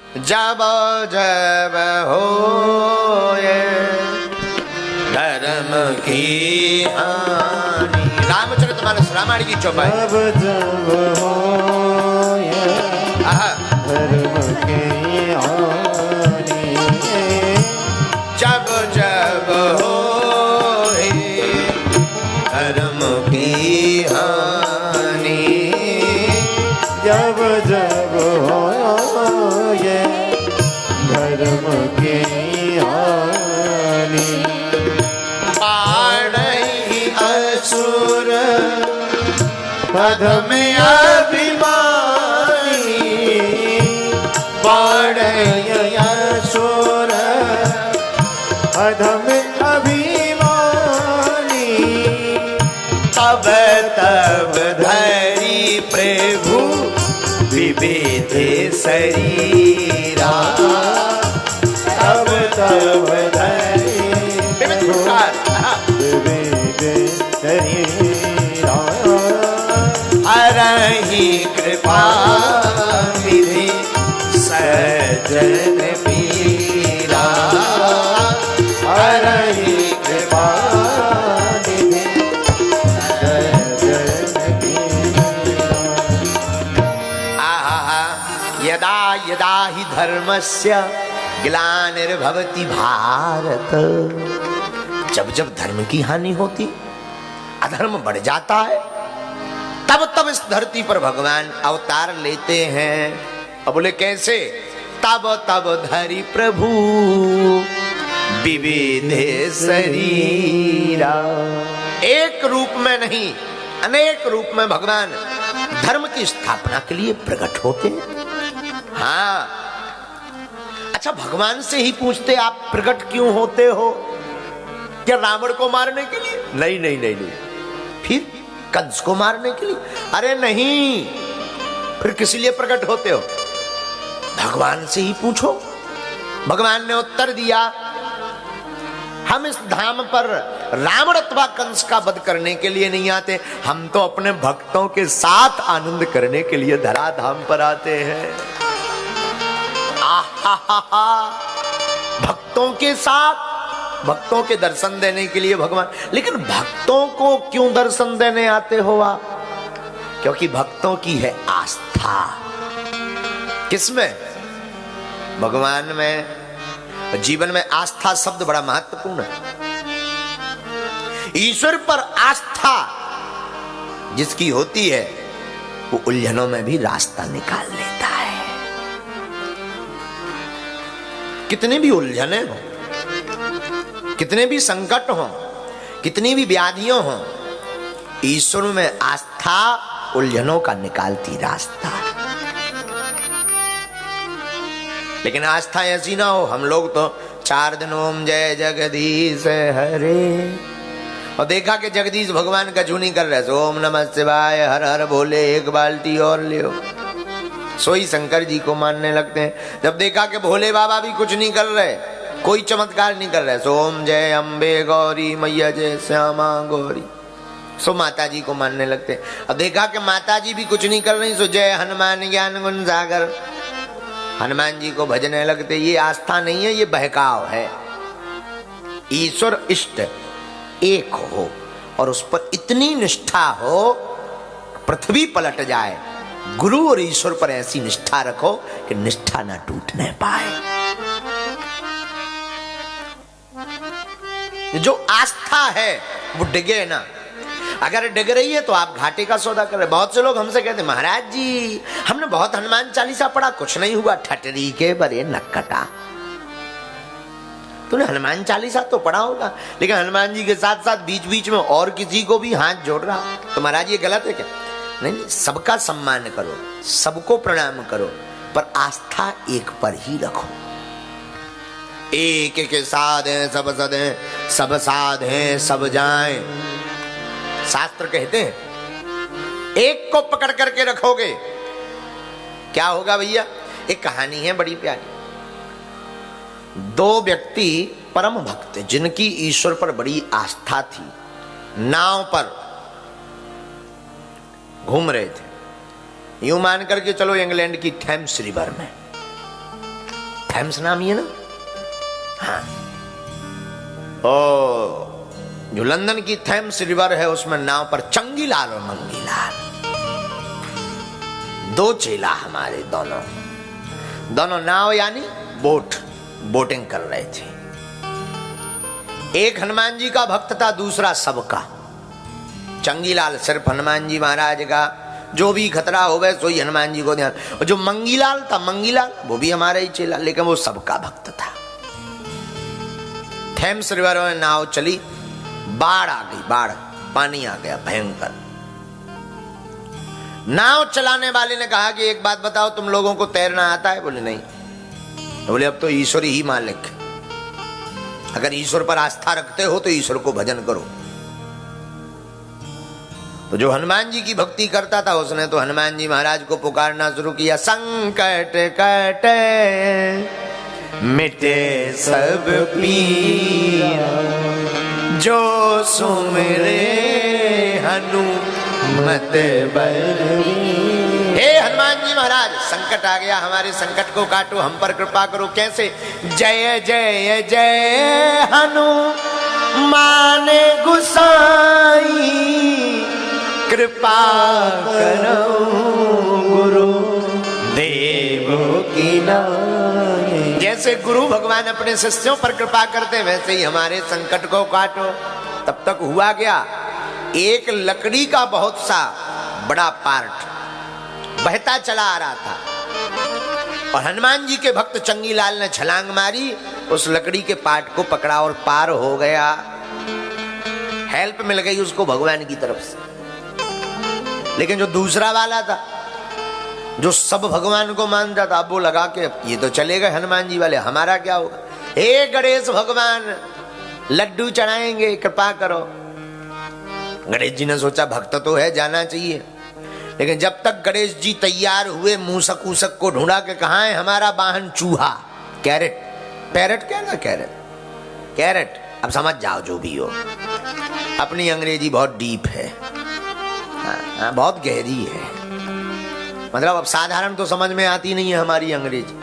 जब जब होए धर्म की हानि। रामचरितमानस रामायण की चौपाई। जब जब होए धर्म की हानि, जब जब होए धर्म की हानि, जब जब होए धर्म की हानि, पाड़ई असुर अधम अभिमानी, पाड़य असुर अधम अभिमानी, तब तब धरी प्रभु विविध शरीरा। तब तब धरि विविध प्रकार विविध शरीरा, हरहि कृपा विधि सज्जन पीरा। हरहि कृपा निधि सज्जन पीरा। आहा यदा यदा हि धर्मस्य ग्लानिर्भवति भारत। जब जब धर्म की हानि होती, अधर्म बढ़ जाता है, तब तब इस धरती पर भगवान अवतार लेते हैं। अब बोले कैसे? तब तब धरि प्रभु विविध शरीरा। एक रूप में नहीं, अनेक रूप में भगवान धर्म की स्थापना के लिए प्रकट होते हैं। हाँ, अच्छा, भगवान से ही पूछते आप प्रकट क्यों होते हो? क्या रावण को मारने के लिए? नहीं नहीं नहीं नहीं। फिर कंस को मारने के लिए? अरे नहीं। फिर किस लिए प्रकट होते हो? भगवान से ही पूछो। भगवान ने उत्तर दिया, हम इस धाम पर रावण अथवा कंस का वध करने के लिए नहीं आते, हम तो अपने भक्तों के साथ आनंद करने के लिए धराधाम पर आते हैं। भक्तों के साथ, भक्तों के दर्शन देने के लिए भगवान। लेकिन भक्तों को क्यों दर्शन देने आते हो आप? क्योंकि भक्तों की है आस्था। किसमें? भगवान में। जीवन में आस्था शब्द बड़ा महत्वपूर्ण है। ईश्वर पर आस्था जिसकी होती है, वो उलझनों में भी रास्ता निकाल लेता है। कितने भी उलझने हो, कितने भी संकट हो, कितनी भी व्याधियां हो, ईश्वर में आस्था उलझनों का निकालती रास्ता। लेकिन आस्था ऐसी ना हो, हम लोग तो 4 दिन ओम जय जगदीश हरे, और देखा कि जगदीश भगवान का जूनी कर रहे, ओम नमः शिवाय हर हर भोले, एक बाल्टी और ले। सोई शंकर जी को मानने लगते हैं। जब देखा कि भोले बाबा भी कुछ नहीं कर रहे, कोई चमत्कार नहीं कर रहे, सो ओम जय अम्बे गौरी मैया जय श्यामा गौरी, सो माता जी को मानने लगते हैं। अब देखा कि माता जी भी कुछ नहीं कर रही, सो जय हनुमान ज्ञान गुण सागर, हनुमान जी को भजने लगते। ये आस्था नहीं है, ये बहकाव है। ईश्वर इष्ट एक हो और उस पर इतनी निष्ठा हो, पृथ्वी पलट जाए, गुरु और ईश्वर पर ऐसी निष्ठा रखो कि निष्ठा ना टूटने पाए। जो आस्था है वो डिगे ना। अगर डिग रही है तो आप घाटे का सौदा कर रहे। बहुत से लोग हमसे कहते, महाराज जी हमने बहुत हनुमान चालीसा पढ़ा, कुछ नहीं हुआ, ठटरी के बरे नक्कटा। तूने हनुमान चालीसा तो पढ़ा होगा, लेकिन हनुमान जी के साथ साथ बीच बीच में और किसी को भी हाथ जोड़ रहा, तो महाराज ये गलत है क्या? नहीं, सबका सम्मान करो, सबको प्रणाम करो, पर आस्था एक पर ही रखो। एक के साध हैं सब सद हैं, सब साध हैं सब जाएं। शास्त्र कहते हैं एक को पकड़ करके रखोगे क्या होगा भैया? एक कहानी है बड़ी प्यारी। 2 व्यक्ति परम भक्त जिनकी ईश्वर पर बड़ी आस्था थी, नाव पर घूम रहे थे। यूं मान करके चलो इंग्लैंड की थेम्स रिवर में। थैम्स नाम ही है ना। हाँ, ओ जो लंदन की थैम्स रिवर है उसमें नाव पर चंगीलाल और मंगीलाल, दो चेला हमारे, दोनों नाव यानी बोटिंग कर रहे थे। एक हनुमान जी का भक्त था, दूसरा सबका। चंगीलाल सिर्फ हनुमान जी महाराज का, जो भी खतरा हो वैसे सोई हनुमान जी को ध्यान। और जो मंगीलाल था, मंगीलाल वो भी हमारा ही चेला, लेकिन वो सबका भक्त था। थेम्स रिवर में नाव चली, बाढ़ आ गई, बाढ़, पानी आ गया भयंकर। नाव चलाने वाले ने कहा कि एक बात बताओ, तुम लोगों को तैरना आता है? बोले नहीं। बोले अब तो ईश्वर ही मालिक, अगर ईश्वर पर आस्था रखते हो तो ईश्वर को भजन करो। तो जो हनुमान जी की भक्ति करता था उसने तो हनुमान जी महाराज को पुकारना शुरू किया। संकट कटे मिटे सब पीरा, जो सुमिरे हनुमत बलवीर। हे हनुमान जी महाराज, संकट आ गया, हमारे संकट को काटो, हम पर कृपा करो। कैसे? जय जय जय हनुमान गुसाई, कृपा करो गुरु देवो की नाई। जैसे गुरु भगवान अपने शिष्यों पर कृपा करते वैसे ही हमारे संकट को काटो। तब तक हुआ क्या, एक लकड़ी का बहुत सा बड़ा पार्ट बहता चला आ रहा था और हनुमान जी के भक्त चंगीलाल ने छलांग मारी, उस लकड़ी के पार्ट को पकड़ा और पार हो गया। हेल्प मिल गई उसको भगवान की तरफ से। लेकिन जो दूसरा वाला था, जो सब भगवान को मानता था, अब वो लगा के ये तो चले गए हनुमान जी वाले, हमारा क्या होगा? हे गणेश भगवान, लड्डू चढ़ाएंगे, कृपा करो। गणेश जी ने सोचा भक्त तो है, जाना चाहिए। लेकिन जब तक गणेश जी तैयार हुए, मूसक ऊसक को ढूंढा के कहाँ है हमारा वाहन चूहा, कैरेट, पैरेट क्या ना, कैरेट, अब समझ जाओ जो भी हो। अपनी अंग्रेजी बहुत डीप है, हाँ, बहुत गहरी है। मतलब अब साधारण तो समझ में आती नहीं है हमारी अंग्रेजी।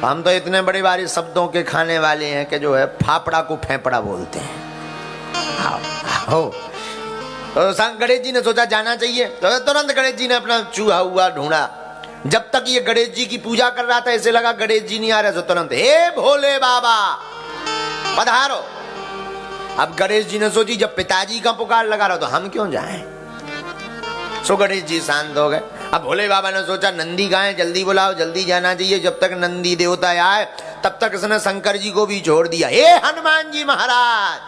हम तो इतने बड़े बड़े शब्दों के खाने वाले हैं कि जो है फाफड़ा को फेफड़ा बोलते हैं। हो तो गणेश जी ने सोचा जाना चाहिए, तो तुरंत गणेश जी ने अपना चूहा हुआ ढूंढा। जब तक ये गणेश जी की पूजा कर रहा था, इसे लगा गणेश जी नहीं आ रहे, तो तुरंत हे भोले बाबा पधारो। अब गणेश जी ने सोची जब पिताजी का पुकार लगा रहा तो हम क्यों जाएं। सो गणेश जी शांत हो गए। अब भोले बाबा ने सोचा नंदी कहाँ है, जल्दी बुलाओ, जल्दी जाना चाहिए। जब तक नंदी देवता आए तब तक इसने शंकर जी को भी छोड़ दिया। हे हनुमान जी महाराज।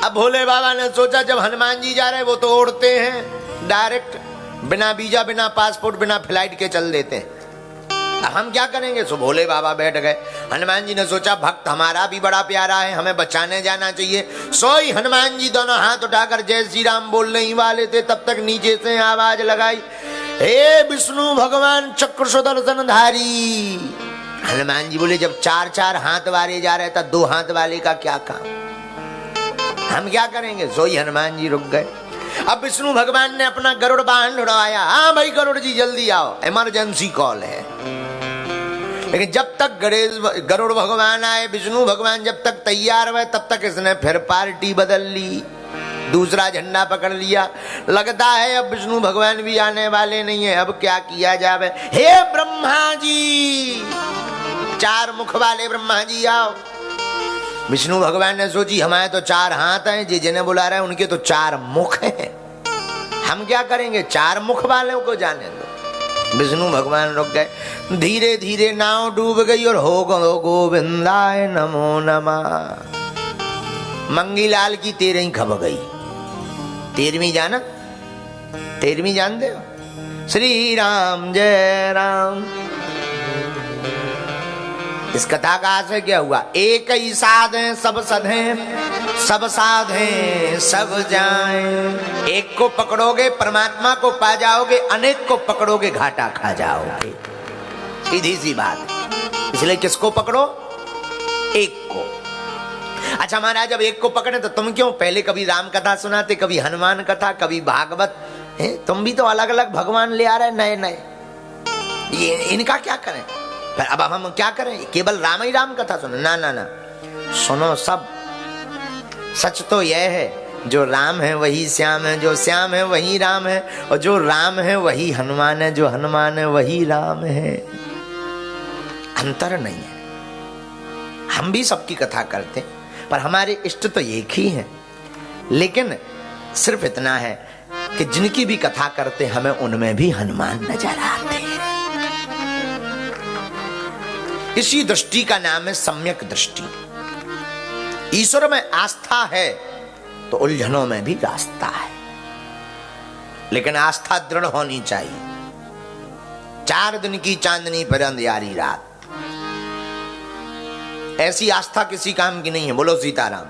अब भोले बाबा ने सोचा जब हनुमान जी जा रहे हैं, वो तो उड़ते हैं डायरेक्ट, बिना वीजा, बिना पासपोर्ट, बिना फ्लाइट के चल देते हैं, अब हम क्या करेंगे। सो भोले बाबा बैठ गए। हनुमान जी ने सोचा भक्त हमारा भी बड़ा प्यारा है, हमें बचाने जाना चाहिए। सोई हनुमान जी दोनों हाथ उठाकर जय श्री राम बोलने ही वाले थे, तब तक नीचे से आवाज लगाई, हे विष्णु भगवान चक्र सुदर्शन धारी। हनुमान जी बोले जब 4-4 हाथ वाले जा रहे था, 2 हाथ वाले का क्या काम, हम क्या करेंगे। सोई हनुमान जी रुक गए। अब विष्णु भगवान ने अपना गरुड़ वाहन उड़वाया। हाँ भाई गरुड़ जी जल्दी आओ, इमरजेंसी कॉल है। लेकिन जब तक गरुड़ भगवान आए, विष्णु भगवान जब तक तैयार हुए, तब तक इसने फिर पार्टी बदल ली, दूसरा झंडा पकड़ लिया। लगता है अब विष्णु भगवान भी आने वाले नहीं है, अब क्या किया जाए। हे ब्रह्मा जी, 4 मुख वाले ब्रह्मा जी आओ। विष्णु भगवान ने सोची हमारे तो 4 हाथ हैं, जिन्हें बुला रहे हैं उनके तो 4 मुख हैं, हम क्या करेंगे, 4 मुख वालों को जाने दो। विष्णु भगवान रुक गए। धीरे धीरे नाव डूब गई और हो गो गोविंदाय नमो नमः। मंगीलाल की 13वीं खब गई। 13वीं जाना, 13वीं जानते हो, श्री राम जय राम। इस कथा का आशय क्या हुआ, एक ही साध है सब सधे, सब साधे सब जाएं। एक को पकड़ोगे परमात्मा को पा जाओगे, अनेक को पकड़ोगे घाटा खा जाओगे, सीधी सी बात। इसलिए किसको पकड़ो, एक को। अच्छा महाराज जब एक को पकड़े तो तुम क्यों पहले कभी राम कथा सुनाते, कभी हनुमान कथा, कभी भागवत है? तुम भी तो अलग अलग भगवान ले आ रहे नए नए, ये इनका क्या करें। पर अब हम क्या करें, केवल राम ही राम कथा सुनो? ना ना ना, सुनो सब। सच तो यह है, जो राम है वही श्याम है, जो श्याम है वही राम है, और जो राम है वही हनुमान है, जो हनुमान है वही राम है। अंतर नहीं है। हम भी सबकी कथा करते हैं, पर हमारे इष्ट तो एक ही हैं। लेकिन सिर्फ इतना है कि जिनकी भी कथा करते हमें उनमें भी हनुमान नजर आते हैं। इसी दृष्टि का नाम है सम्यक दृष्टि। ईश्वर में आस्था है तो उलझनों में भी रास्ता है, लेकिन आस्था दृढ़ होनी चाहिए। 4 दिन की चांदनी पर अंधियारी रात, ऐसी आस्था किसी काम की नहीं है। बोलो सीताराम।